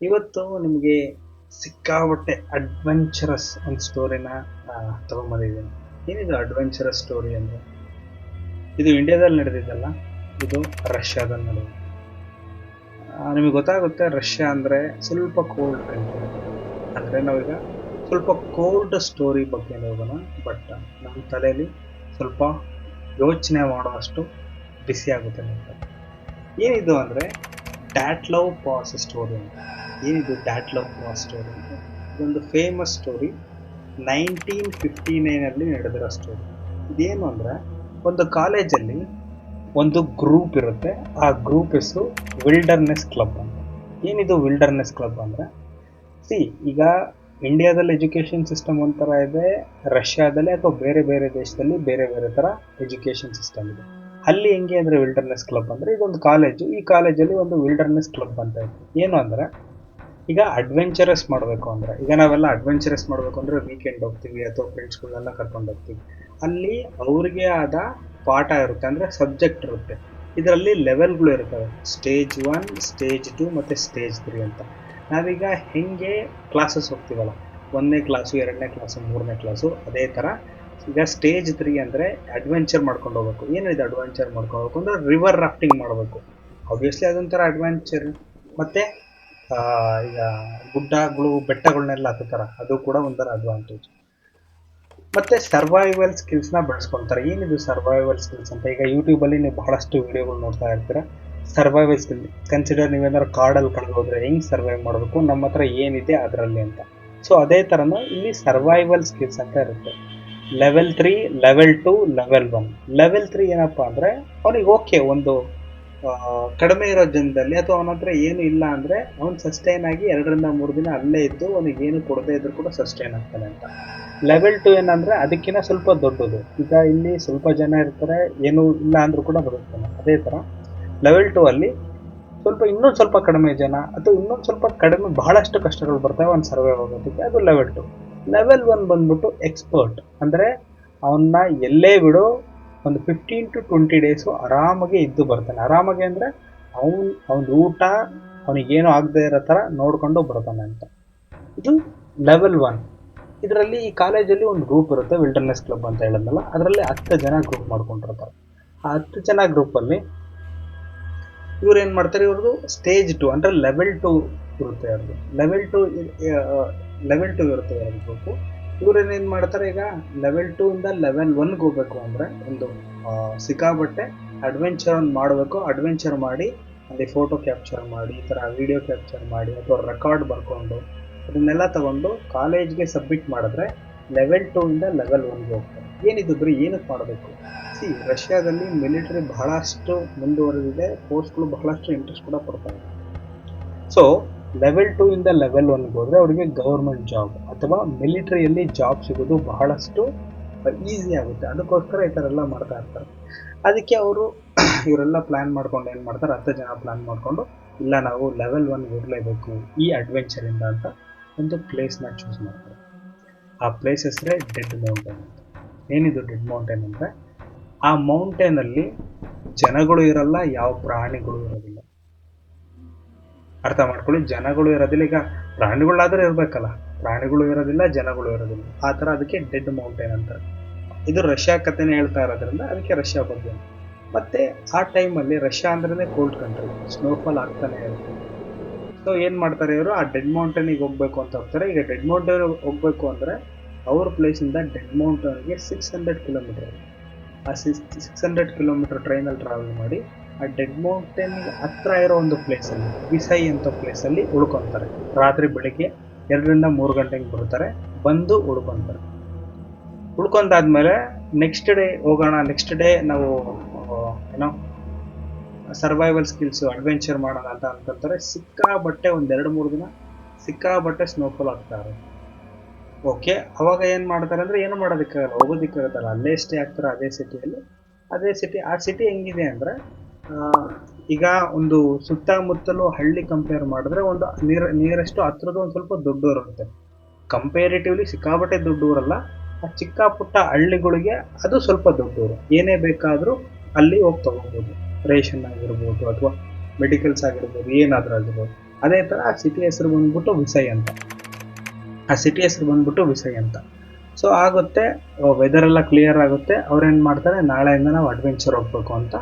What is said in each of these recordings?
ಇವತ್ತು ನಿಮಗೆ ಸಿಕ್ಕಾಪಟ್ಟೆ ಅಡ್ವೆಂಚರಸ್ ಒಂದು ಸ್ಟೋರಿನ ತಗೊಂಬಂದಿದ್ದೀನಿ. ಏನಿದು ಅಡ್ವೆಂಚರಸ್ ಸ್ಟೋರಿ ಅಂದರೆ, ಇದು ಇಂಡಿಯಾದಲ್ಲಿ ನಡೆದಿದ್ದಲ್ಲ, ಇದು ರಷ್ಯಾದಲ್ಲಿ ನಡೆದಿದೆ. ನಿಮಗೆ ಗೊತ್ತಾಗುತ್ತೆ, ರಷ್ಯಾ ಅಂದರೆ ಸ್ವಲ್ಪ ಕೋಲ್ಡ್ ಕಂಟ್ರಿ. ಅಂದರೆ ನಾವೀಗ ಸ್ವಲ್ಪ ಕೋಲ್ಡ್ ಸ್ಟೋರಿ ಬಗ್ಗೆ ಹೋಗೋಣ. ಬಟ್ ನಮ್ಮ ತಲೆಯಲ್ಲಿ ಸ್ವಲ್ಪ ಯೋಚನೆ ಮಾಡುವಷ್ಟು ಬಿಸಿ ಆಗುತ್ತೆ ಅಂತ. ಏನಿದು ಅಂದರೆ ಡ್ಯಾಟ್ ಲವ್ ಪಾಸ್ ಸ್ಟೋರಿ ಅಂತ. ಏನಿದು ಡ್ಯಾಟ್ ಲವ್ ಪಾಸ್ ಸ್ಟೋರಿ ಅಂತ? ಇದೊಂದು ಫೇಮಸ್ ಸ್ಟೋರಿ, 1959 ನಡೆದಿರೋ ಸ್ಟೋರಿ. ಇದೇನು ಅಂದರೆ, ಒಂದು ಕಾಲೇಜಲ್ಲಿ ಒಂದು ಗ್ರೂಪ್ ಇರುತ್ತೆ. ಆ ಗ್ರೂಪ್ ಹೆಸರು ವಿಲ್ಡರ್ನೆಸ್ ಕ್ಲಬ್ ಅಂತ. ಏನಿದು ವಿಲ್ಡರ್ನೆಸ್ ಕ್ಲಬ್ ಅಂದರೆ, ಈಗ ಇಂಡಿಯಾದಲ್ಲಿ ಎಜುಕೇಷನ್ ಸಿಸ್ಟಮ್ ಒಂಥರ ಇದೆ, ರಷ್ಯಾದಲ್ಲಿ ಅಥವಾ ಬೇರೆ ಬೇರೆ ದೇಶದಲ್ಲಿ ಬೇರೆ ಬೇರೆ ಥರ ಎಜುಕೇಷನ್ ಸಿಸ್ಟಮ್ ಇದೆ. ಅಲ್ಲಿ ಹೆಂಗೆ ಅಂದರೆ ವಿಲ್ಡರ್ನೆಸ್ ಕ್ಲಬ್ ಅಂದರೆ, ಇದೊಂದು ಕಾಲೇಜು, ಈ ಕಾಲೇಜಲ್ಲಿ ಒಂದು ವಿಲ್ಡರ್ನೆಸ್ ಕ್ಲಬ್ ಅಂತ ಇದೆ. ಏನು ಅಂದರೆ, ಈಗ ಅಡ್ವೆಂಚರಸ್ ಮಾಡಬೇಕು ಅಂದರೆ, ಈಗ ನಾವೆಲ್ಲ ಅಡ್ವೆಂಚರಸ್ ಮಾಡಬೇಕು ಅಂದರೆ ವೀಕೆಂಡ್ ಹೋಗ್ತೀವಿ ಅಥವಾ ಫ್ರೆಂಡ್ಸ್ಗಳನ್ನೆಲ್ಲ ಕರ್ಕೊಂಡು ಹೋಗ್ತೀವಿ. ಅಲ್ಲಿ ಅವ್ರಿಗೆ ಆದ ಪಾಠ ಇರುತ್ತೆ, ಅಂದರೆ ಸಬ್ಜೆಕ್ಟ್ ಇರುತ್ತೆ. ಇದರಲ್ಲಿ ಲೆವೆಲ್ಗಳು ಇರ್ತವೆ, ಸ್ಟೇಜ್ 1, ಸ್ಟೇಜ್ 2 ಮತ್ತು ಸ್ಟೇಜ್ 3 ಅಂತ. ನಾವೀಗ ಹೆಂಗೆ ಕ್ಲಾಸಸ್ ಹೋಗ್ತೀವಲ್ಲ, 1ನೇ ಕ್ಲಾಸು, 2ನೇ ಕ್ಲಾಸು, 3ನೇ ಕ್ಲಾಸು, ಅದೇ ಥರ ಈಗ ಸ್ಟೇಜ್ 3 ಅಂದರೆ ಅಡ್ವೆಂಚರ್ ಮಾಡ್ಕೊಂಡು ಹೋಗ್ಬೇಕು. ಏನಿದೆ ಅಡ್ವೆಂಚರ್ ಮಾಡ್ಕೊಂಡು ಹೋಗ್ಬೇಕು ಅಂದರೆ ರಿವರ್ ರಾಫ್ಟಿಂಗ್ ಮಾಡಬೇಕು. ಆಬ್ವಿಯಸ್ಲಿ ಅದೊಂಥರ ಅಡ್ವೆಂಚರ್. ಮತ್ತು ಈಗ ಗುಡ್ಡಗಳು ಬೆಟ್ಟಗಳನ್ನೆಲ್ಲ ಹತ್ತುತ್ತಾರೆ, ಅದು ಕೂಡ ಒಂಥರ ಅಡ್ವಾಂಟೇಜ್. ಮತ್ತು ಸರ್ವೈವಲ್ ಸ್ಕಿಲ್ಸ್ನ ಬೆಳೆಸ್ಕೊಳ್ತಾರೆ. ಏನಿದು ಸರ್ವೈವಲ್ ಸ್ಕಿಲ್ಸ್ ಅಂತ? ಈಗ ಯೂಟ್ಯೂಬಲ್ಲಿ ನೀವು ಬಹಳಷ್ಟು ವೀಡಿಯೋಗಳು ನೋಡ್ತಾ ಇರ್ತೀರ. ಸರ್ವೈವಲ್ ಸ್ಕಿಲ್ ಕನ್ಸಿಡರ್, ನೀವೇನಾದ್ರು ಕಾಡಲ್ಲಿ ಕಳೆದು ಹೋದರೆ ಹೆಂಗೆ ಸರ್ವೈವ್ ಮಾಡಬೇಕು, ನಮ್ಮ ಹತ್ರ ಏನಿದೆ ಅದರಲ್ಲಿ ಅಂತ. ಸೊ ಅದೇ ಥರನೂ ಇಲ್ಲಿ ಸರ್ವೈವಲ್ ಸ್ಕಿಲ್ಸ್ ಅಂತ ಇರುತ್ತೆ. Level 3, level 2, level 1. ಲೆವೆಲ್ 3 ಏನಪ್ಪ ಅಂದರೆ, ಅವನಿಗೆ ಓಕೆ ಒಂದು ಕಡಿಮೆ ಇರೋ ಜನದಲ್ಲಿ ಅಥವಾ ಅವನ ಹತ್ರ ಏನು ಇಲ್ಲ ಅಂದರೆ ಅವ್ನು ಸಸ್ಟೈನ್ ಆಗಿ 2-3 ದಿನ ಅಲ್ಲೇ ಇದ್ದು ಅವನಿಗೇನು ಕೊಡದೇ ಇದ್ರೂ ಕೂಡ ಸಸ್ಟೈನ್ ಆಗ್ತಾನೆ ಅಂತ. ಲೆವೆಲ್ 2 ಏನಂದರೆ ಅದಕ್ಕಿಂತ ಸ್ವಲ್ಪ ದೊಡ್ಡದು. ಈಗ ಇಲ್ಲಿ ಸ್ವಲ್ಪ ಜನ ಇರ್ತಾರೆ, ಏನೂ ಇಲ್ಲ ಅಂದರೂ ಕೂಡ ಬರುತ್ತಾನೆ. ಅದೇ ಥರ ಲೆವೆಲ್ 2 ಅಲ್ಲಿ ಇನ್ನೊಂದು ಸ್ವಲ್ಪ ಕಡಿಮೆ ಜನ ಅಥವಾ ಇನ್ನೊಂದು ಸ್ವಲ್ಪ ಕಡಿಮೆ, ಬಹಳಷ್ಟು ಕಷ್ಟಗಳು ಬರ್ತವೆ ಅವ್ನು ಸರ್ವೈವ್ ಆಗೋದಕ್ಕೆ. ಅದು ಲೆವೆಲ್ 2. ಲೆವೆಲ್ 1 ಬಂದ್ಬಿಟ್ಟು ಎಕ್ಸ್ಪರ್ಟ್. ಅಂದರೆ ಅವನ್ನ ಎಲ್ಲೇ ಬಿಡು ಒಂದು 15 to 20 ಡೇಸು ಆರಾಮಾಗಿ ಇದ್ದು ಬರ್ತಾನೆ. ಆರಾಮಾಗಿ ಅಂದರೆ ಅವನ ಊಟ ಅವನಿಗೇನು ಆಗದೆ ಇರೋ ಥರ ನೋಡಿಕೊಂಡು ಬರ್ತಾನೆ ಅಂತ. ಇದು ಲೆವೆಲ್ 1. ಇದರಲ್ಲಿ ಈ ಕಾಲೇಜಲ್ಲಿ ಒಂದು ಗ್ರೂಪ್ ಇರುತ್ತೆ, ವಿಲ್ಡರ್ನೆಸ್ ಕ್ಲಬ್ ಅಂತ ಹೇಳಿದ್ನಲ್ಲ, ಅದರಲ್ಲಿ 10 ಜನ ಗ್ರೂಪ್ ಮಾಡ್ಕೊಂಡಿರ್ತಾರೆ. ಆ 10 ಜನ ಗ್ರೂಪಲ್ಲಿ ಇವ್ರು ಏನು ಮಾಡ್ತಾರೆ, ಇವ್ರದ್ದು ಸ್ಟೇಜ್ 2 ಅಂದರೆ ಲೆವೆಲ್ 2 ಇರುತ್ತೆ. ಅವ್ರದ್ದು ಲೆವೆಲ್ 2 ಇರುತ್ತೆ ಅವ್ರ ಗ್ರೂಪು. ಇವ್ರೇನೇನು ಮಾಡ್ತಾರೆ, ಈಗ ಲೆವೆಲ್ 2 ಇಂದ ಲೆವೆಲ್ 1ಗೆ ಹೋಗ್ಬೇಕು ಅಂದರೆ ಒಂದು ಸಿಕ್ಕಾಬಟ್ಟೆ ಅಡ್ವೆಂಚರ್ ಒಂದು ಮಾಡಬೇಕು. ಅಡ್ವೆಂಚರ್ ಮಾಡಿ ಅಲ್ಲಿ ಫೋಟೋ ಕ್ಯಾಪ್ಚರ್ ಮಾಡಿ, ಈ ಥರ ವಿಡಿಯೋ ಕ್ಯಾಪ್ಚರ್ ಮಾಡಿ ಅಥವಾ ರೆಕಾರ್ಡ್ ಬರ್ಕೊಂಡು ಅದನ್ನೆಲ್ಲ ತಗೊಂಡು ಕಾಲೇಜ್ಗೆ ಸಬ್ಮಿಟ್ ಮಾಡಿದ್ರೆ ಲೆವೆಲ್ 2 ಇಂದ ಲೆವೆಲ್ 1ಗೆ ಹೋಗ್ತಾರೆ. ಏನಿದು ಬರೀ ಏನಕ್ಕೆ ಮಾಡಬೇಕು? ರಷ್ಯಾದಲ್ಲಿ ಮಿಲಿಟರಿ ಬಹಳಷ್ಟು ಮುಂದುವರೆದಿದೆ, ಫೋರ್ಸ್ಗಳು ಬಹಳಷ್ಟು ಇಂಟ್ರೆಸ್ಟ್ ಕೂಡ ಪಡ್ತಾರೆ. ಸೊ ಲೆವೆಲ್ 2 ಇಂದ ಲೆವೆಲ್ 1ಗೆ ಹೋದರೆ ಅವರಿಗೆ ಗೌರ್ಮೆಂಟ್ ಜಾಬ್ ಅಥವಾ ಮಿಲಿಟರಿಯಲ್ಲಿ ಜಾಬ್ ಸಿಗೋದು ಬಹಳಷ್ಟು ಈಸಿ ಆಗುತ್ತೆ. ಅದಕ್ಕೋಸ್ಕರ ಈ ಥರ ಎಲ್ಲ ಮಾಡ್ತಾ ಇರ್ತಾರೆ. ಅದಕ್ಕೆ ಇವರೆಲ್ಲ ಪ್ಲ್ಯಾನ್ ಮಾಡ್ಕೊಂಡು ಏನು ಮಾಡ್ತಾರೆ, 10 ಜನ ಪ್ಲ್ಯಾನ್ ಮಾಡಿಕೊಂಡು, ಇಲ್ಲ ನಾವು ಲೆವೆಲ್ 1ಗೆ ಹೋಗಲೇಬೇಕು ಈ ಅಡ್ವೆಂಚರಿಂದ ಅಂತ ಒಂದು ಪ್ಲೇಸ್ನ ಚೂಸ್ ಮಾಡ್ತಾರೆ. ಆ ಪ್ಲೇಸ್ ಹೆಸರೇ ಡೆಡ್ ಮೌಂಟೇನ್ ಅಂತ. ಏನಿದು ಡೆಡ್ ಮೌಂಟೇನ್ ಅಂದರೆ, ಆ ಮೌಂಟೇನಲ್ಲಿ ಜನಗಳು ಇರಲ್ಲ, ಯಾವ ಪ್ರಾಣಿಗಳು ಇರೋದಿಲ್ಲ. ಅರ್ಥ ಮಾಡ್ಕೊಳ್ಳಿ, ಜನಗಳು ಇರೋದಿಲ್ಲ. ಈಗ ಪ್ರಾಣಿಗಳಾದರೂ ಇರಬೇಕಲ್ಲ, ಪ್ರಾಣಿಗಳು ಇರೋದಿಲ್ಲ, ಜನಗಳು ಇರೋದಿಲ್ಲ, ಆ ಥರ. ಅದಕ್ಕೆ ಡೆಡ್ ಮೌಂಟೇನ್ ಅಂತಾರೆ. ಇದು ರಷ್ಯಾ ಕಥೆನೇ ಹೇಳ್ತಾ ಇರೋದ್ರಿಂದ ಅದಕ್ಕೆ ರಷ್ಯಾ ಬಗ್ಗೆ. ಮತ್ತು ಆ ಟೈಮಲ್ಲಿ ರಷ್ಯಾ ಅಂದ್ರೇ ಕೋಲ್ಡ್ ಕಂಟ್ರಿ, ಸ್ನೋಫಾಲ್ ಆಗ್ತಾನೆ ಇರುತ್ತೆ. ಸೊ ಏನು ಮಾಡ್ತಾರೆ ಇವರು, ಆ ಡೆಡ್ ಮೌಂಟೇನಿಗೆ ಹೋಗಬೇಕು ಅಂತ ಹೋಗ್ತಾರೆ. ಈಗ ಡೆಡ್ ಮೌಂಟೇನ್ ಹೋಗಬೇಕು ಅಂದರೆ ಅವ್ರ ಪ್ಲೇಸಿಂದ ಡೆಡ್ ಮೌಂಟೇನ್ಗೆ 600 ಕಿಲೋಮೀಟರ್. ಆ 600 ಕಿಲೋಮೀಟರ್ ಟ್ರೈನಲ್ಲಿ ಟ್ರಾವೆಲ್ ಮಾಡಿ ಆ ಡೆಡ್ ಮೌಂಟೇನ್ಗೆ ಹತ್ರ ಇರೋ ಒಂದು ಪ್ಲೇಸಲ್ಲಿ, ವಿಸೈ ಅಂತ ಪ್ಲೇಸಲ್ಲಿ ಉಳ್ಕೊತಾರೆ. ರಾತ್ರಿ ಬೆಳಿಗ್ಗೆ 2-3 ಗಂಟೆಗೆ ಬರ್ತಾರೆ, ಬಂದು ಉಳ್ಕೊತಾರೆ. ಉಳ್ಕೊಂಡಾದ್ಮೇಲೆ ನೆಕ್ಸ್ಟ್ ಡೇ ಹೋಗೋಣ, ನೆಕ್ಸ್ಟ್ ಡೇ ನಾವು ಸರ್ವೈವಲ್ ಸ್ಕಿಲ್ಸು ಅಡ್ವೆಂಚರ್ ಮಾಡೋಣ ಅಂತ ಅನ್ಕೊಂತಾರೆ. ಸಿಕ್ಕಾಬಟ್ಟೆ 1-2-3 ದಿನ ಸಿಕ್ಕಾಬಟ್ಟೆ ಸ್ನೋಫಾಲ್ ಆಗ್ತಾರೆ. ಓಕೆ, ಅವಾಗ ಏನು ಮಾಡ್ತಾರೆ ಅಂದರೆ, ಏನು ಮಾಡೋದಕ್ಕಾಗಲ್ಲ, ಹೋಗೋದಕ್ಕಾಗತ್ತಲ್ಲ, ಅಲ್ಲೇ ಸ್ಟೇ ಆಗ್ತಾರೆ ಅದೇ ಸಿಟಿಯಲ್ಲಿ. ಆ ಸಿಟಿ ಹೆಂಗಿದೆ ಅಂದರೆ, ಈಗ ಒಂದು ಸುತ್ತಮುತ್ತಲು ಹಳ್ಳಿ ಕಂಪೇರ್ ಮಾಡಿದ್ರೆ ಒಂದು ನಿಯರೆಸ್ಟ್ ಹತ್ರದ ಒಂದು ಸ್ವಲ್ಪ ದೊಡ್ಡ ಇರುತ್ತೆ. ಕಂಪೇರಿಟಿವ್ಲಿ ಸಿಕ್ಕಾಬಟ್ಟೆ ದೊಡ್ಡ ಊರಲ್ಲ, ಆ ಚಿಕ್ಕ ಪುಟ್ಟ ಹಳ್ಳಿಗಳಿಗೆ ಅದು ಸ್ವಲ್ಪ ದೊಡ್ಡ ಊರು. ಏನೇ ಬೇಕಾದರೂ ಅಲ್ಲಿ ಹೋಗಿ ತಗೋಬೋದು. ರೇಷನ್ ಆಗಿರ್ಬೋದು ಅಥವಾ ಮೆಡಿಕಲ್ಸ್ ಆಗಿರ್ಬೋದು, ಏನಾದರೂ ಆಗಿರ್ಬೋದು. ಅದೇ ಥರ ಆ ಸಿಟಿ ಹೆಸರು ಬಂದ್ಬಿಟ್ಟು ವಿಸೈ ಅಂತ. ಸೊ ಆಗುತ್ತೆ, ವೆದರ್ ಎಲ್ಲ ಕ್ಲಿಯರ್ ಆಗುತ್ತೆ. ಅವ್ರೇನು ಮಾಡ್ತಾರೆ, ನಾಳೆಯಿಂದ ನಾವು ಅಡ್ವೆಂಚರ್ ಹೋಗ್ಬೇಕು ಅಂತ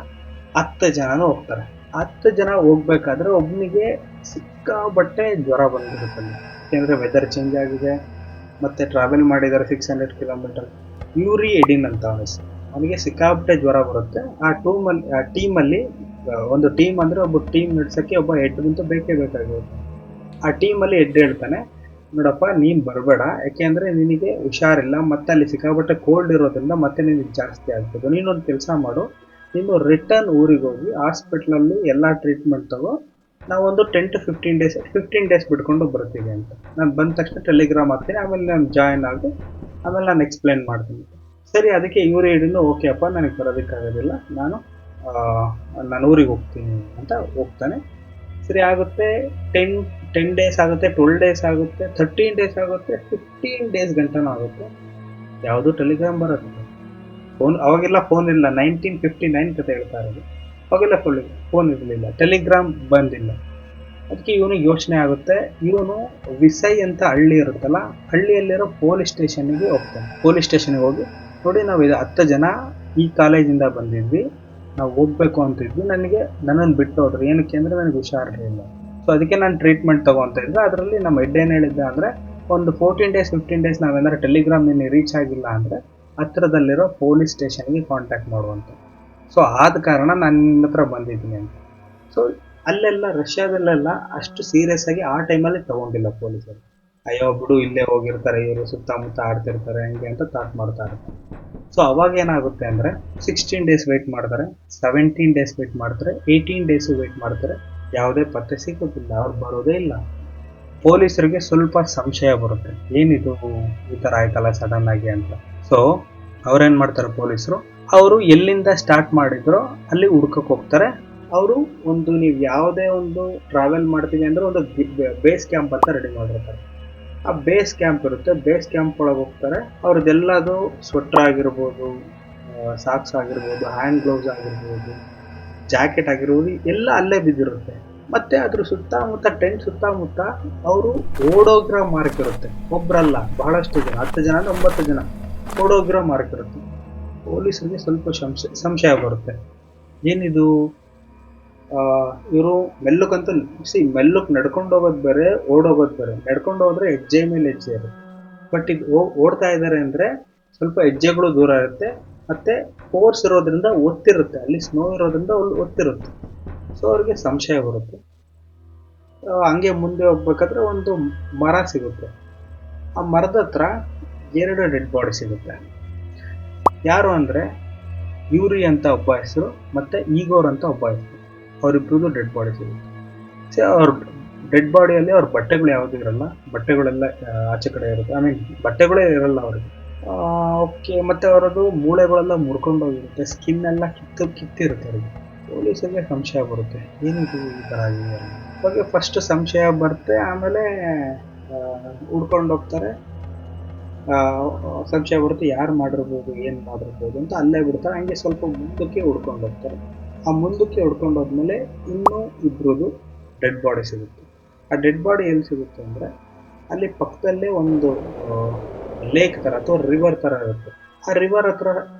10 ಜನನೂ ಹೋಗ್ತಾರೆ. 10 ಜನ ಹೋಗ್ಬೇಕಾದ್ರೆ ಒಬ್ಬನಿಗೆ ಸಿಕ್ಕಾಬಟ್ಟೆ ಜ್ವರ ಬಂದ್ಬಿಡುತ್ತಲ್ಲಿ. ಯಾಕೆಂದರೆ ವೆದರ್ ಚೇಂಜ್ ಆಗಿದೆ, ಮತ್ತು ಟ್ರಾವೆಲ್ ಮಾಡಿದ್ದಾರೆ 600 ಕಿಲೋಮೀಟರ್. ಯೂರಿ ಎಡಿನ್ ಅಂತ ಅವನಿಗೆ ಸಿಕ್ಕಾಪಟ್ಟೆ ಜ್ವರ ಬರುತ್ತೆ. ಆ ಟೀಮಲ್ಲಿ ಒಂದು ಟೀಮ್ ಅಂದರೆ ಒಬ್ಬ ಟೀಮ್ ನಡೆಸೋಕ್ಕೆ ಒಬ್ಬ ಹೆಡ್ ಅಂತೂ ಬೇಕೇ ಬೇಕಾಗಿರುತ್ತೆ. ಆ ಟೀಮಲ್ಲಿ ಹೆಡ್ ಹೇಳ್ತಾನೆ, ನೋಡಪ್ಪ ನೀನು ಬರಬೇಡ, ಯಾಕೆಂದರೆ ನಿನಗೆ ಹುಷಾರಿಲ್ಲ, ಮತ್ತು ಅಲ್ಲಿ ಸಿಕ್ಕಾಪಟ್ಟೆ ಕೋಲ್ಡ್ ಇರೋದ್ರಿಂದ ಮತ್ತೆ ನಿನಗೆ ಜಾಸ್ತಿ ಆಗ್ತದೆ. ನೀನೊಂದು ಕೆಲಸ ಮಾಡು, ನೀನು ರಿಟರ್ನ್ ಊರಿಗೆ ಹೋಗಿ ಹಾಸ್ಪಿಟ್ಲಲ್ಲಿ ಎಲ್ಲ ಟ್ರೀಟ್ಮೆಂಟ್ ತಗೋ, ನಾವೊಂದು 10 to 15 ಡೇಸ್ ಬಿಟ್ಕೊಂಡು ಬರ್ತೀವಿ ಅಂತ. ನಾನು ಬಂದ ತಕ್ಷಣ ಟೆಲಿಗ್ರಾಮ್ ಹಾಕ್ತೀನಿ, ಆಮೇಲೆ ನಾನು ಜಾಯಿನ್ ಆಗಿ ಆಮೇಲೆ ನಾನು ಎಕ್ಸ್ಪ್ಲೇನ್ ಮಾಡ್ತೀನಿ. ಸರಿ, ಅದಕ್ಕೆ ಇವರು ಹೇಳಿದ್ದು ಓಕೆ ಅಪ್ಪ, ನನಗೆ ಬರೋದಕ್ಕಾಗೋದಿಲ್ಲ, ನಾನು ಊರಿಗೆ ಹೋಗ್ತೀನಿ ಅಂತ ಹೋಗ್ತಾನೆ. ಸರಿ ಆಗುತ್ತೆ, 10 ಡೇಸ್ ಆಗುತ್ತೆ, 12 ಡೇಸ್ ಆಗುತ್ತೆ, 13 ಡೇಸ್ ಆಗುತ್ತೆ, 15 ಡೇಸ್ ಗಂಟನೂ ಆಗುತ್ತೆ. ಯಾವುದು ಟೆಲಿಗ್ರಾಮ್ ಬರೋದಿಲ್ಲ. ಅವಾಗೆಲ್ಲ ಫೋನ್ ಇಲ್ಲ, 1959 ಕತೆ ಹೇಳ್ತಾ ಇರೋದು. ಅವಾಗೆಲ್ಲ ಫೋನ್ ಇರಲಿಲ್ಲ, ಟೆಲಿಗ್ರಾಮ್ ಬಂದಿಲ್ಲ. ಅದಕ್ಕೆ ಇವನಿಗೆ ಯೋಚನೆ ಆಗುತ್ತೆ. ಇವನು ವಿಸೈ ಅಂತ ಹಳ್ಳಿ ಇರುತ್ತಲ್ಲ, ಹಳ್ಳಿಯಲ್ಲಿರೋ ಪೊಲೀಸ್ ಸ್ಟೇಷನ್ಗೆ ಹೋಗ್ತಾನೆ. ಪೊಲೀಸ್ ಸ್ಟೇಷನ್ಗೆ ಹೋಗಿ, ನೋಡಿ ನಾವು 10 ಜನ ಈ ಕಾಲೇಜಿಂದ ಬಂದಿದ್ವಿ, ನಾವು ಹೋಗ್ಬೇಕು ಅಂತಿದ್ವಿ, ನನ್ನನ್ನು ಬಿಟ್ಟು ಹೋದ್ರು. ಏನಕ್ಕೆ ಅಂದರೆ ನನಗೆ ಹುಷಾರಿರಲಿಲ್ಲ, ಸೊ ಅದಕ್ಕೆ ನಾನು ಟ್ರೀಟ್ಮೆಂಟ್ ತೊಗೊತ ಇದ್ದೆ. ಅದರಲ್ಲಿ ನಮ್ಮ ಹೆಡ್ ಏನು ಹೇಳಿದ್ದೆ ಅಂದರೆ, ಒಂದು 14 ಡೇಸ್ 15 ಡೇಸ್ ನಾವೇನಾದ್ರು ಟೆಲಿಗ್ರಾಮ್ ರೀಚ್ ಆಗಿಲ್ಲ ಅಂದರೆ ಹತ್ತಿರದಲ್ಲಿರೋ ಪೊಲೀಸ್ ಸ್ಟೇಷನ್ಗೆ ಕಾಂಟ್ಯಾಕ್ಟ್ ಮಾಡುವಂತ. ಸೊ ಆದ ಕಾರಣ ನಾನು ನಿನ್ನ ಹತ್ರ ಬಂದಿದ್ದೀನಿ ಅಂತ. ಸೊ ಅಲ್ಲೆಲ್ಲ ರಷ್ಯಾದಲ್ಲೆಲ್ಲ ಅಷ್ಟು ಸೀರಿಯಸ್ ಆಗಿ ಆ ಟೈಮಲ್ಲಿ ತೊಗೊಂಡಿಲ್ಲ ಪೊಲೀಸರು. ಅಯ್ಯೋ ಬಿಡು, ಇಲ್ಲೇ ಹೋಗಿರ್ತಾರೆ ಇವರು, ಸುತ್ತಮುತ್ತ ಆಡ್ತಿರ್ತಾರೆ ಹಂಗೆ ಅಂತ ಥಾಟ್ ಮಾಡ್ತಾ ಇರ್ತಾರೆ. ಸೊ ಅವಾಗ ಏನಾಗುತ್ತೆ ಅಂದರೆ 16 ಡೇಸ್ ವೆಯ್ಟ್ ಮಾಡ್ತಾರೆ, 17 ಡೇಸ್ ವೆಯ್ಟ್ ಮಾಡ್ತಾರೆ, 18 ಡೇಸು ವೆಯ್ಟ್ ಮಾಡ್ತಾರೆ. ಯಾವುದೇ ಪತ್ತೆ ಸಿಗೋದಿಲ್ಲ, ಅವ್ರು ಬರೋದೇ ಇಲ್ಲ. ಪೊಲೀಸರಿಗೆ ಸ್ವಲ್ಪ ಸಂಶಯ ಬರುತ್ತೆ, ಏನಿದು ಈ ಥರ ಆಯ್ತಲ್ಲ ಸಡನ್ ಆಗಿ ಅಂತ. ಸೊ ಅವ್ರೇನು ಮಾಡ್ತಾರೆ ಪೊಲೀಸರು, ಅವರು ಎಲ್ಲಿಂದ ಸ್ಟಾರ್ಟ್ ಮಾಡಿದ್ರೋ ಅಲ್ಲಿ ಹುಡ್ಕಕ್ಕೆ ಹೋಗ್ತಾರೆ. ಅವರು ನೀವು ಯಾವುದೇ ಒಂದು ಟ್ರಾವೆಲ್ ಮಾಡ್ತೀವಿ ಅಂದರೆ ಒಂದು ಬೇಸ್ ಕ್ಯಾಂಪ್ ಅಂತ ರೆಡಿ ಮಾಡಿರ್ತಾರೆ. ಆ ಬೇಸ್ ಕ್ಯಾಂಪ್ ಇರುತ್ತೆ, ಬೇಸ್ ಕ್ಯಾಂಪ್ ಒಳಗೆ ಹೋಗ್ತಾರೆ. ಅವ್ರದ್ದೆಲ್ಲದು ಸ್ವೆಟ್ರ್ ಆಗಿರ್ಬೋದು, ಸಾಕ್ಸ್ ಆಗಿರ್ಬೋದು, ಹ್ಯಾಂಡ್ ಗ್ಲೌಸ್ ಆಗಿರ್ಬೋದು, ಜಾಕೆಟ್ ಆಗಿರ್ಬೋದು, ಎಲ್ಲ ಅಲ್ಲೇ ಬಿದ್ದಿರುತ್ತೆ. ಮತ್ತು ಅದ್ರ ಸುತ್ತಮುತ್ತ ಟೆಂಟ್ ಸುತ್ತಮುತ್ತ ಅವರು ಓಡೋಗಿರೋ ಮಾರ್ಕ್ ಇರುತ್ತೆ. ಒಬ್ಬರಲ್ಲ, ಬಹಳಷ್ಟು ಜನ, 10 ಜನ 9 ಜನ ಓಡೋಗಿರೋ ಮಾರ್ಕ್ ಇರುತ್ತೆ. ಪೊಲೀಸರಿಗೆ ಸ್ವಲ್ಪ ಸಂಶಯ ಬರುತ್ತೆ, ಏನಿದು ಇವರು ಮೆಲ್ಲಕ್ಕಂತೂ ಮೆಲ್ಲಕ್ಕೆ ನಡ್ಕೊಂಡು ಹೋಗೋದು ಬೇರೆ, ಓಡೋಗೋದು ಬೇರೆ. ನಡ್ಕೊಂಡು ಹೋದ್ರೆ ಹೆಜ್ಜೆ ಮೇಲೆ ಹೆಜ್ಜೆ ಇರುತ್ತೆ, ಬಟ್ ಇದು ಓಡ್ತಾ ಇದ್ದಾರೆ ಅಂದರೆ ಸ್ವಲ್ಪ ಹೆಜ್ಜೆಗಳು ದೂರ ಇರುತ್ತೆ, ಮತ್ತು ಫೋರ್ಸ್ ಇರೋದ್ರಿಂದ ಒತ್ತಿರುತ್ತೆ, ಅಲ್ಲಿ ಸ್ನೋ ಇರೋದ್ರಿಂದ ಒತ್ತಿರುತ್ತೆ. ಸೊ ಅವ್ರಿಗೆ ಸಂಶಯ ಬರುತ್ತೆ. ಹಂಗೆ ಮುಂದೆ ಹೋಗ್ಬೇಕಾದ್ರೆ ಒಂದು ಮರ ಸಿಗುತ್ತೆ. ಆ ಮರದ ಹತ್ರ 2 ಡೆಡ್ ಬಾಡಿ ಸಿಗುತ್ತೆ. ಯಾರು ಅಂದರೆ ಯೂರಿ ಅಂತ ಒಬ್ಬ ಹೆಸರು, ಮತ್ತು ಈಗೋರ್ ಅಂತ ಒಬ್ಬ ಹೆಸರು. ಅವರಿಬ್ಬರದು ಡೆಡ್ ಬಾಡಿ ಸಿಗುತ್ತೆ. ಸೊ ಅವ್ರ ಡೆಡ್ ಬಾಡಿಯಲ್ಲಿ ಅವ್ರ ಬಟ್ಟೆಗಳು ಯಾವುದೂ ಇರಲ್ಲ, ಬಟ್ಟೆಗಳೆಲ್ಲ ಆಚೆ ಕಡೆ ಇರುತ್ತೆ. ಬಟ್ಟೆಗಳೇ ಇರಲ್ಲ ಅವ್ರಿಗೆ. ಓಕೆ, ಮತ್ತು ಅವರದು ಮೂಳೆಗಳೆಲ್ಲ ಮುರ್ಕೊಂಡೋಗಿರುತ್ತೆ, ಸ್ಕಿನ್ ಎಲ್ಲ ಕಿತ್ತಿರುತ್ತೆ ಅವ್ರಿಗೆ. ಪೊಲೀಸರಿಗೆ ಸಂಶಯ ಬರುತ್ತೆ, ಏನಿದು ಈ ಥರ ಆಗಿದೆ ಬಗ್ಗೆ. ಫಸ್ಟ್ ಸಂಶಯ ಬರುತ್ತೆ, ಆಮೇಲೆ ಹುಡ್ಕೊಂಡು ಹೋಗ್ತಾರೆ. ಸಂಶಯ ಬರುತ್ತೆ, ಯಾರು ಮಾಡಿರ್ಬೋದು, ಏನು ಮಾಡಿರ್ಬೋದು ಅಂತ ಅಲ್ಲೇ ಬಿಡ್ತಾರೆ. ಹಂಗೆ ಸ್ವಲ್ಪ ಮುಂದಕ್ಕೆ ಹುಡ್ಕೊಂಡು ಹೋಗ್ತಾರೆ. ಆ ಮುಂದಕ್ಕೆ ಹುಡ್ಕೊಂಡು ಹೋದ್ಮೇಲೆ ಇನ್ನೂ ಇಬ್ಬರದು ಡೆಡ್ ಬಾಡಿ ಸಿಗುತ್ತೆ. ಆ ಡೆಡ್ ಬಾಡಿ ಎಲ್ಲಿ ಸಿಗುತ್ತೆ ಅಂದರೆ ಅಲ್ಲಿ ಪಕ್ಕದಲ್ಲೇ ಒಂದು ಲೇಕ್ ಥರ ಅಥವಾ ರಿವರ್ ಥರ ಇರುತ್ತೆ. ಆ ರಿವರ್ ಹತ್ರ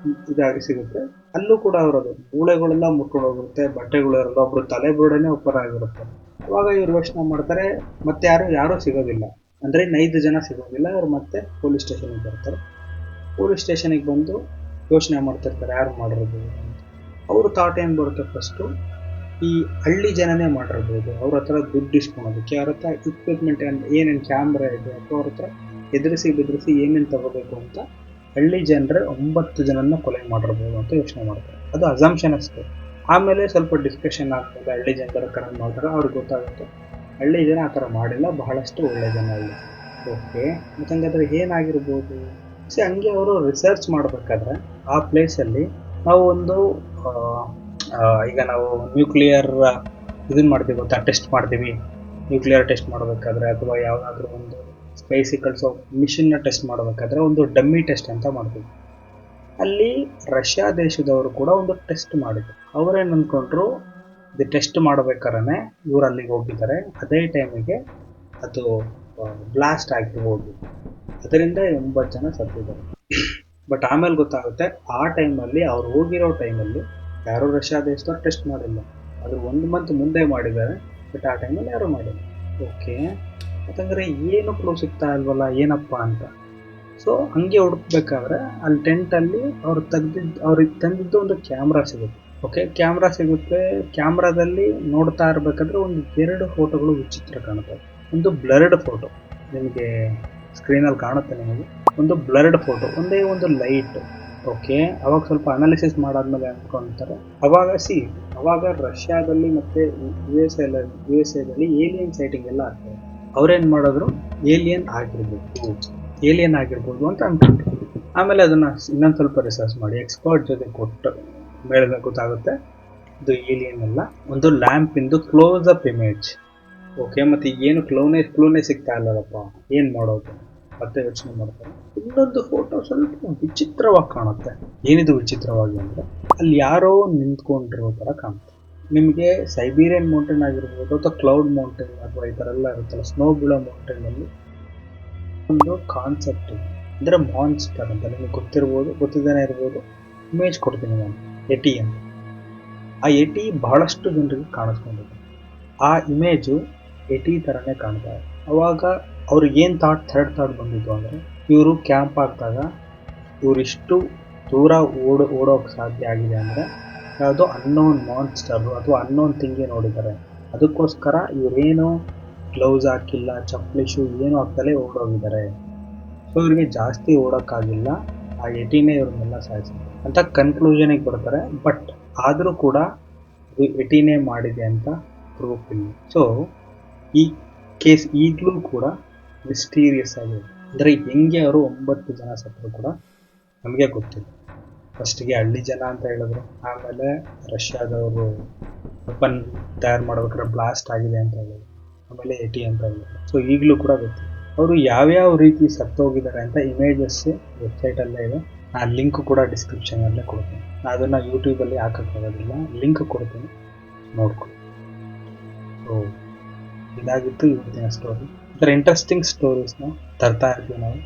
ಇದಾಗಿ ಸಿಗುತ್ತೆ. ಅಲ್ಲೂ ಕೂಡ ಅವರದು ಮೂಳೆಗಳೆಲ್ಲ ಮುಟ್ಕೊಂಡು ಹೋಗಿರುತ್ತೆ, ಬಟ್ಟೆಗಳಿರಲ್ಲ, ಒಬ್ರು ತಲೆ ಬುರುಡೆನೇ ಉಪ್ಪರ ಆಗಿರುತ್ತೆ. ಅವಾಗ ಇವ್ರು ಯೋಚನೆ ಮಾಡ್ತಾರೆ, ಮತ್ತೆ ಯಾರೂ ಸಿಗೋದಿಲ್ಲ, ಅಂದರೆ 5 ಜನ ಸಿಗೋದಿಲ್ಲ. ಅವ್ರು ಮತ್ತೆ ಪೊಲೀಸ್ ಸ್ಟೇಷನಿಗೆ ಬರ್ತಾರೆ. ಪೊಲೀಸ್ ಸ್ಟೇಷನಿಗೆ ಬಂದು ಯೋಚನೆ ಮಾಡ್ತಿರ್ತಾರೆ, ಯಾರು ಮಾಡಿರೋದು ಅಂತ. ಅವರು ಥಾಟ್ ಏನು ಬರುತ್ತೆ, ಫಸ್ಟು ಈ ಹಳ್ಳಿ ಜನನೇ ಮಾಡಿರ್ಬೋದು, ಅವ್ರ ಹತ್ರ ದುಡ್ಡು ಇಸ್ಕೊಳೋದಕ್ಕೆ, ಅವ್ರ ಹತ್ರ ಇಕ್ವಿಪ್ಮೆಂಟ್ ಏನೇನು ಕ್ಯಾಮ್ರಾ ಇದೆ ಅಥವಾ ಅವ್ರ ಹತ್ರ ಬೆದರಿಸಿ ಏನೇನು ತಗೋಬೇಕು ಅಂತ ಹಳ್ಳಿ ಜನರೇ 9 ಜನನ್ನ ಕೊಲೆ ಮಾಡಿರ್ಬೋದು ಅಂತ ಯೋಚನೆ ಮಾಡ್ತಾರೆ. ಅದು ಅಸಂಪ್ಷನ್ ಅಷ್ಟೇ. ಆಮೇಲೆ ಸ್ವಲ್ಪ ಡಿಸ್ಕಷನ್ ಆಗ್ತದೆ, ಹಳ್ಳಿ ಜನರ ಕರೆಕ್ಟ್ ಮಾಡ್ತಾರೆ. ಅವ್ರಿಗೆ ಗೊತ್ತಾಗುತ್ತೆ ಹಳ್ಳಿ ಜನ ಆ ಥರ ಮಾಡಿಲ್ಲ, ಬಹಳಷ್ಟು ಒಳ್ಳೆ ಜನ ಹಳ್ಳಿ. ಓಕೆ, ಮತ್ತು ಹಂಗಾದ್ರೆ ಏನಾಗಿರ್ಬೋದು? ಹಂಗೆ ಅವರು ರಿಸರ್ಚ್ ಮಾಡಬೇಕಾದ್ರೆ ಆ ಪ್ಲೇಸಲ್ಲಿ ನಾವು ಒಂದು ಈಗ ನಾವು ನ್ಯೂಕ್ಲಿಯರ್ ಇದನ್ನು ಮಾಡ್ತೀವಿ ಗೊತ್ತಾ, ಟೆಸ್ಟ್ ಮಾಡ್ತೀವಿ. ನ್ಯೂಕ್ಲಿಯರ್ ಟೆಸ್ಟ್ ಮಾಡಬೇಕಾದ್ರೆ ಅಥವಾ ಯಾವುದಾದ್ರೂ ಒಂದು ಸ್ಪೇಸ್ ಕಳಿಸೋ ಮಿಷನ್ನ ಟೆಸ್ಟ್ ಮಾಡಬೇಕಾದ್ರೆ ಒಂದು ಡಮ್ಮಿ ಟೆಸ್ಟ್ ಅಂತ ಮಾಡ್ತೀವಿ. ಅಲ್ಲಿ ರಷ್ಯಾ ದೇಶದವರು ಕೂಡ ಒಂದು ಟೆಸ್ಟ್ ಮಾಡಿದ್ರು. ಅವರೇನು ಅಂದ್ಕೊಂಡ್ರು, ಇದು ಟೆಸ್ಟ್ ಮಾಡ್ಬೇಕಾದ್ರೆ ಇವ್ರು ಅಲ್ಲಿಗೆ ಹೋಗಿದ್ದಾರೆ. ಅದೇ ಟೈಮಿಗೆ ಅದು ಬ್ಲಾಸ್ಟ್ ಆಗಿರ್ಬೋದು, ಅದರಿಂದ 9 ಜನ ಸತ್ತಿದ್ದಾರೆ. ಬಟ್ ಆಮೇಲೆ ಗೊತ್ತಾಗುತ್ತೆ ಆ ಟೈಮಲ್ಲಿ ಅವ್ರು ಹೋಗಿರೋ ಟೈಮಲ್ಲಿ ಯಾರೂ ರಷ್ಯಾ ದೇಶದವ್ರು ಟೆಸ್ಟ್ ಮಾಡಿಲ್ಲ. ಅದು 1 ಮಂತ್ ಮುಂದೆ ಮಾಡಿದ್ದಾರೆ, ಬಟ್ ಆ ಟೈಮಲ್ಲಿ ಯಾರೂ ಮಾಡಿಲ್ಲ. ಓಕೆ, ಯಾಕಂದರೆ ಏನು ಕ್ಲೂ ಸಿಗ್ತಾ ಇಲ್ವಲ್ಲ ಏನಪ್ಪ ಅಂತ. ಸೊ ಹಂಗೆ ಹುಡುಕ್ಬೇಕಾದ್ರೆ ಅಲ್ಲಿ ಟೆಂಟಲ್ಲಿ ಅವ್ರಿಗೆ ತಂದಿದ್ದು ಒಂದು ಕ್ಯಾಮ್ರಾ ಸಿಗುತ್ತೆ. ಓಕೆ, ಕ್ಯಾಮ್ರಾ ಸಿಗುತ್ತೆ. ಕ್ಯಾಮ್ರಾದಲ್ಲಿ ನೋಡ್ತಾ ಇರಬೇಕಾದ್ರೆ ಒಂದು 2 ಫೋಟೋಗಳು ವಿಚಿತ್ರ ಕಾಣುತ್ತೆ. ಒಂದು ಬ್ಲರ್ಡ್ ಫೋಟೋ, ನಿಮಗೆ ಸ್ಕ್ರೀನಲ್ಲಿ ಕಾಣುತ್ತೆ ನಿಮಗೆ, ಒಂದು ಬ್ಲರ್ಡ್ ಫೋಟೋ, ಒಂದೇ ಒಂದು ಲೈಟ್. ಓಕೆ, ಅವಾಗ ಸ್ವಲ್ಪ ಅನಾಲಿಸಿಸ್ ಮಾಡಾದ್ಮೇಲೆ ಅಂದ್ಕೊಳ್ತಾರೆ, ಅವಾಗ ರಷ್ಯಾದಲ್ಲಿ ಮತ್ತು USA ಏಲಿಯನ್ ಸೈಟಿಂಗ್ ಎಲ್ಲ ಆಗ್ತದೆ. ಅವ್ರೇನು ಮಾಡಿದ್ರು, ಏಲಿಯನ್ ಆಗಿರ್ಬೋದು ಅಂತ ಅನ್ಕೊಂಡ್ರು. ಆಮೇಲೆ ಅದನ್ನು ಇನ್ನೊಂದು ಸ್ವಲ್ಪ ರಿಸರ್ಚ್ ಮಾಡಿ ಎಕ್ಸ್ಪರ್ಟ್ ಜೊತೆ ಕೊಟ್ಟು ಮೇಲೆ ಗೊತ್ತಾಗುತ್ತೆ ಇದು ಏಲಿಯನ್ ಅಲ್ಲ, ಒಂದು ಲ್ಯಾಂಪಿಂದು ಕ್ಲೋಸ್ ಅಪ್ ಇಮೇಜ್. ಓಕೆ, ಮತ್ತು ಏನು ಕ್ಲೂನೇ ಸಿಗ್ತಾ ಇಲ್ಲದಪ್ಪ, ಏನು ಮಾಡೋದು ಮತ್ತೆ ಯೋಚನೆ ಮಾಡ್ತಾರೆ. ಇನ್ನೊಂದು ಫೋಟೋ ಸ್ವಲ್ಪ ವಿಚಿತ್ರವಾಗಿ ಕಾಣುತ್ತೆ. ಏನಿದು ವಿಚಿತ್ರವಾಗಿ ಅಂದರೆ ಅಲ್ಲಿ ಯಾರೋ ನಿಂತ್ಕೊಂಡಿರೋ ಥರ ಕಾಣುತ್ತೆ. ನಿಮಗೆ ಸೈಬೀರಿಯನ್ ಮೌಂಟೇನ್ ಆಗಿರ್ಬೋದು ಅಥವಾ ಕ್ಲೌಡ್ ಮೌಂಟೇನ್ ಅಥವಾ ಈ ಥರ ಎಲ್ಲ ಇರುತ್ತಲ್ಲ, ಸ್ನೋ ಬೀಳೋ ಮೌಂಟೇನಲ್ಲಿ ಒಂದು ಕಾನ್ಸೆಪ್ಟ್ ಇದೆ, ಅಂದರೆ ಮಾನ್ಸ್ಟರ್ ಅಂತ. ನಿಮಗೆ ಗೊತ್ತಿದ್ದೇನೆ ಇರ್ಬೋದು. ಇಮೇಜ್ ಕೊಡ್ತೀನಿ ನಾನು, ಎಟಿ ಅಂತ. ಆ ಎಟಿ ಬಹಳಷ್ಟು ಜನರಿಗೆ ಕಾಣಿಸ್ಕೊಂಡಿದೆ. ಆ ಇಮೇಜು ಎಟಿ ಥರನೇ ಕಾಣ್ತಾ ಇದೆ. ಅವಾಗ ಅವ್ರಿಗೆ ಏನು ಥರ್ಡ್ ಥಾಟ್ ಬಂದಿತ್ತು ಅಂದರೆ, ಇವರು ಕ್ಯಾಂಪ್ ಹಾಕಿದಾಗ ಇವರಿಷ್ಟು ದೂರ ಓಡೋಕ್ಕೆ ಸಾಧ್ಯ ಆಗಿದೆ ಅಂದರೆ ಯಾವುದೋ ಅನ್ನೋನ್ ಮಾನ್ಸ್ಟರು ಅಥವಾ ಅನ್ನೋನ್ ಥಿಂಗೇ ನೋಡಿದ್ದಾರೆ. ಅದಕ್ಕೋಸ್ಕರ ಇವರೇನೋ ಗ್ಲೌಸ್ ಹಾಕಿಲ್ಲ, ಚಪ್ಪಲಿ ಶೂ ಏನೂ ಹಾಕ್ತಲೇ ಓಡೋಗಿದ್ದಾರೆ. ಸೊ ಇವ್ರಿಗೆ ಜಾಸ್ತಿ ಓಡೋಕ್ಕಾಗಿಲ್ಲ, ಆ ಎಟಿನೇ ಇವ್ರನ್ನೆಲ್ಲ ಸಾಯಿಸಿದೆ ಅಂತ ಕನ್ಕ್ಲೂಷನಿಗೆ ಬರ್ತಾರೆ. ಬಟ್ ಆದರೂ ಕೂಡ ಇದು ಎಟಿನೇ ಮಾಡಿದೆ ಅಂತ ಪ್ರೂಫ್ ಇಲ್ಲ. ಸೊ ಈ ಕೇಸ್ ಈಗಲೂ ಕೂಡ ಮಿಸ್ಟೀರಿಯಸ್ ಆಗಿದೆ. ಅಂದರೆ ಹೆಂಗೆ ಅವರು 9 ಜನ ಸತ್ತರು ಕೂಡ ನಮಗೆ ಗೊತ್ತಿಲ್ಲ. ಫಸ್ಟಿಗೆ ಹಳ್ಳಿ ಜನ ಅಂತ ಹೇಳಿದ್ರು, ಆಮೇಲೆ ರಷ್ಯಾದವರು ವೆಪನ್ ತಯಾರು ಮಾಡ್ಬೇಕಾದ್ರೆ ಬ್ಲಾಸ್ಟ್ ಆಗಿದೆ ಅಂತ ಹೇಳಿದ್ರು, ಆಮೇಲೆ ಎಟಿ ಅಂತ ಹೇಳಿದ್ರು. ಸೊ ಈಗಲೂ ಕೂಡ ಗೊತ್ತಿಲ್ಲ ಅವರು ಯಾವ್ಯಾವ ರೀತಿ ಸತ್ತೋಗಿದ್ದಾರೆ ಅಂತ. ಇಮೇಜಸ್ ವೆಬ್ಸೈಟಲ್ಲೇ ಇದೆ, ನಾನು ಲಿಂಕ್ ಕೂಡ ಡಿಸ್ಕ್ರಿಪ್ಷನಲ್ಲೇ ಕೊಡ್ತೀನಿ. ನಾನು ಅದನ್ನು ಯೂಟ್ಯೂಬಲ್ಲಿ ಹಾಕೋಕ್ಕಾಗೋದಿಲ್ಲ, ಲಿಂಕ್ ಕೊಡ್ತೀನಿ, ನೋಡ್ಕೊಳ್ಳಿ. ಸೊ ಇದಾಗಿತ್ತು ಇವತ್ತಿನ ಸ್ಟೋರಿ. ಈ ಥರ ಇಂಟ್ರೆಸ್ಟಿಂಗ್ ಸ್ಟೋರೀಸ್ನ ತರ್ತಾ ಇರ್ತೀವಿ ನಾವು.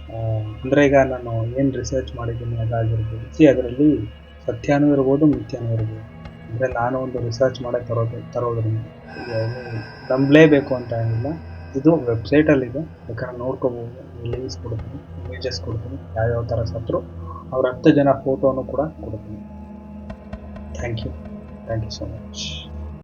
ಅಂದರೆ ಈಗ ನಾನು ಏನು ರಿಸರ್ಚ್ ಮಾಡಿದ್ದೀನಿ ಅದಾಗಿರ್ಬೋದು, ಅದರಲ್ಲಿ ಸತ್ಯನೂ ಇರ್ಬೋದು, ಮಿಥ್ಯನೂ ಇರ್ಬೋದು. ಅಂದರೆ ನಾನು ಒಂದು ರಿಸರ್ಚ್ ಮಾಡೇ ತರೋದ್ರಿಂದ ನಂಬಲೇಬೇಕು ಅಂತ ಏನಿಲ್ಲ. ಇದು ವೆಬ್ಸೈಟಲ್ಲಿದೆ, ಬೇಕಾದ್ರೆ ನೋಡ್ಕೋಬೋದು. ಲಿಂಕ್ಸ್ ಕೊಡ್ತೀನಿ, ಇಮೇಜಸ್ ಕೊಡ್ತೀನಿ, ಯಾವ್ಯಾವ ಥರ ಸತ್ರು ಅವ್ರ 10 ಜನ ಫೋಟೋನು ಕೂಡ ಕೊಡ್ತೀನಿ. Thank you so much.